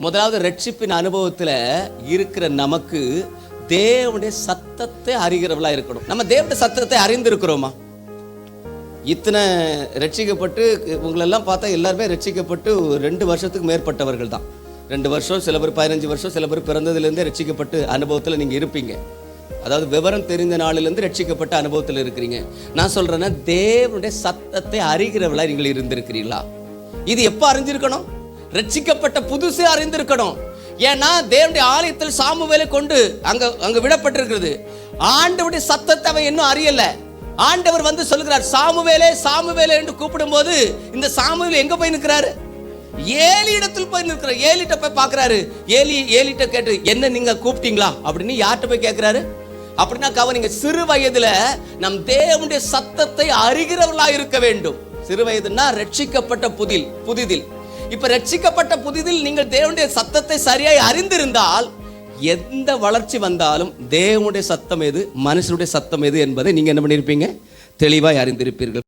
முதலாவது ரட்சிப்பின் அனுபவத்தில் இருக்கிற நமக்கு தேவனுடைய சத்தத்தை அறிகிறவளா இருக்கணும். நம்ம தேவனுடைய சத்தத்தை அறிந்திருக்கிறோமா? இத்தனை ரட்சிக்கப்பட்டு உங்களெல்லாம் பார்த்தா எல்லாருமே ரட்சிக்கப்பட்டு 2 வருஷத்துக்கு மேற்பட்டவர்கள் தான். 2 வருஷம், சில பேர் 15 வருஷம், சில பேர் பிறந்ததுலேருந்தே ரட்சிக்கப்பட்டு அனுபவத்தில் நீங்கள் இருப்பீங்க. அதாவது விவரம் தெரிந்த நாளிலேருந்து ரட்சிக்கப்பட்ட அனுபவத்தில் இருக்கிறீங்க. நான் சொல்கிறேன்னா, தேவனுடைய சத்தத்தை அறிகிறவளா நீங்கள் இருந்திருக்கிறீங்களா? இது எப்போ அறிஞ்சிருக்கணும்? ரட்சிக்கப்பட்ட புதுசு அறிந்திருக்கணும். ஏன்னா தேவனுடைய ஆலயத்தில் சாமுவேலை கொண்டு அங்க விடப்பட்டிருக்கிறது. ஆண்டவருடைய சத்தத்தை அவன் இன்னும் அறியல. ஆண்டவர் வந்து சொல்லுகிறார், சாமுவேலே சாமுவேலே என்று கூப்பிடும் போது இந்த சாமுவேல் எங்க போய் நிற்கிறாரு? ஏலி இடத்தில் போய் நிற்கிறார். ஏலிட்ட போய் பார்க்கிறாரு. ஏலிட்ட கேட்டு, என்ன நீங்க கூப்பிட்டீங்களா அப்படின்னு யார்கிட்ட போய் கேட்கிறாரு? அப்படின்னா கவனிங்க, சிறு வயதுல நம் தேவனுடைய சத்தத்தை அறிகிறவர்களா இருக்க வேண்டும். சிறு வயதுன்னா ரட்சிக்கப்பட்ட புதிதில். இப்ப ரட்சிக்கப்பட்ட புதிதில் நீங்கள் தேவனுடைய சத்தத்தை சரியாய் அறிந்திருந்தால் எந்த வளர்ச்சி வந்தாலும் தேவனுடைய சத்தம் எது, மனுஷனுடைய சத்தம் எது என்பதை நீங்க என்ன பண்ணிருப்பீங்க? தெளிவாய் அறிந்திருப்பீர்கள்.